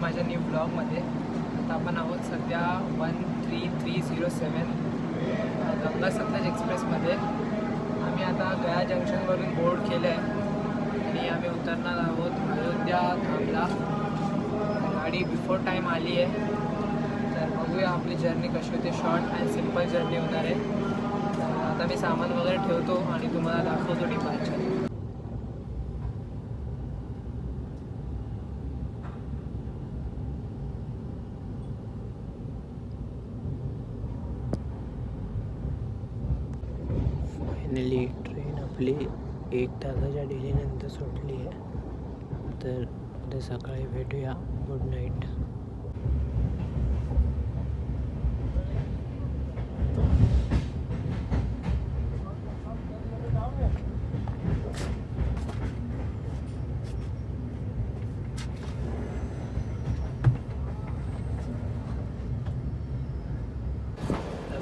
माझ्या न्यू ब्लॉगमध्ये. आता आपण आहोत सध्या 13307 गंगा सतलज एक्सप्रेसमध्ये. आम्ही आता गया जंक्शनवरून बोर्ड केलं आहे आणि आम्ही उतरणार आहोत अयोध्या धामला. गाडी बिफोर टाईम आली आहे, तर बघूया आपली जर्नी कशी होते. शॉर्ट अँड सिम्पल जर्नी होणार आहे. तर आता मी सामान वगैरे ठेवतो आणि तुम्हाला दाखवतो डिपार्चर. फायनली ट्रेन आपली 1 तासाच्या डिलेनंतर सुटली आहे. तर उद्या सकाळी भेटूया. Good night.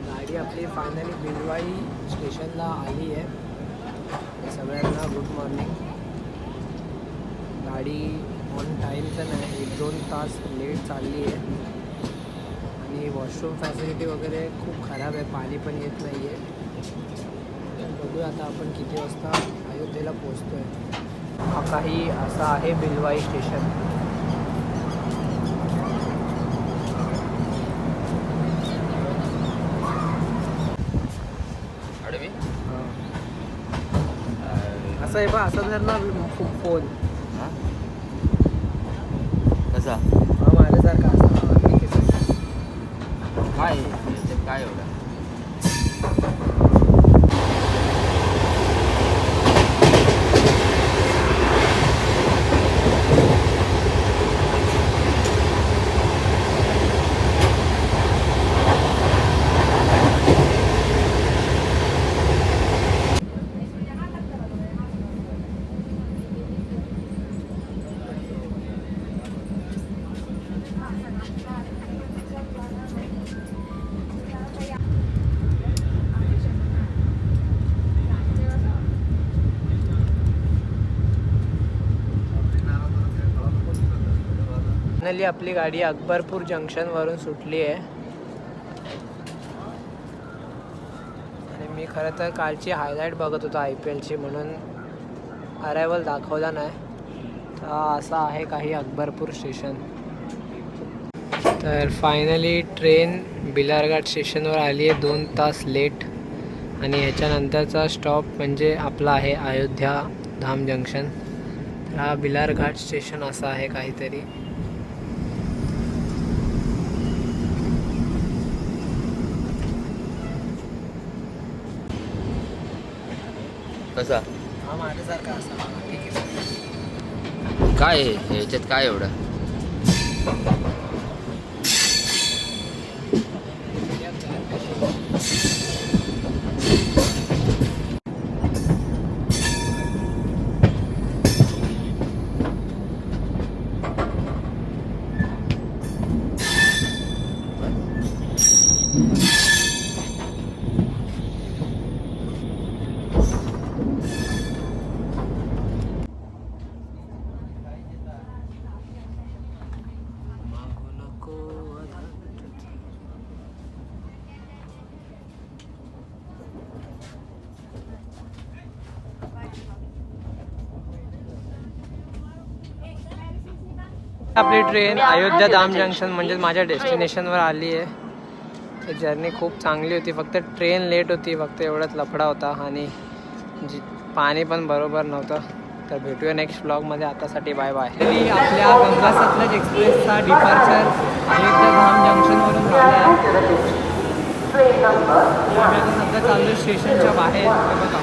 गाडी आपली फायनली भिलवाई स्टेशनला आली आहे. सगळ्यांना गुड मॉर्निंग. गाडी ऑन टाईम तर नाही, 1-2 तास लेट चालली आहे आणि वॉशरूम फॅसिलिटी वगैरे खूप खराब आहे. पाणी पण येत नाही आहे. बघूया आता आपण किती वाजता अयोध्येला पोचतो आहे. हा काही असा आहे भिलवाई स्टेशन. असं आहे बा, असं जर ना फोन कसा माझ्यासारखा असा काय याच्यात काय एवढं. फायनली आपली गाडी अकबरपूर जंक्शनवरून सुटली आहे. आणि मी खरं तर कालची हायलाईट बघत होतो IPLची, म्हणून अरायवल दाखवला नाही. तर असा आहे काही अकबरपूर स्टेशन. तर फायनली ट्रेन बिलारघाट स्टेशनवर आली आहे 2 तास लेट. आणि ह्याच्यानंतरचा स्टॉप म्हणजे आपला आहे अयोध्या धाम जंक्शन. तर हा बिलारघाट स्टेशन असा आहे काहीतरी. कसा हा माझ्यासारखा असा. ठीक आहे. काय आहे याच्यात काय एवढं. आपली ट्रेन अयोध्या धाम जंक्शन म्हणजे माझ्या डेस्टिनेशनवर आली आहे. तर जर्नी खूप चांगली होती. फक्त ट्रेन लेट होती, फक्त एवढाच लफडा होता आणि पाणी पण बरोबर नव्हतं. तर भेटूया नेक्स्ट ब्लॉगमध्ये. आतासाठी बाय बाय. तरी आपल्या गंगा सतलज एक्सप्रेसचा डिपार्चर अयोध्या धाम जंक्शनवरून झाला आहे. आम्ही आता सध्या चाललो स्टेशनच्या बाहेर. बघा,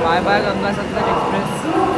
bye bye Ganga Satluj express.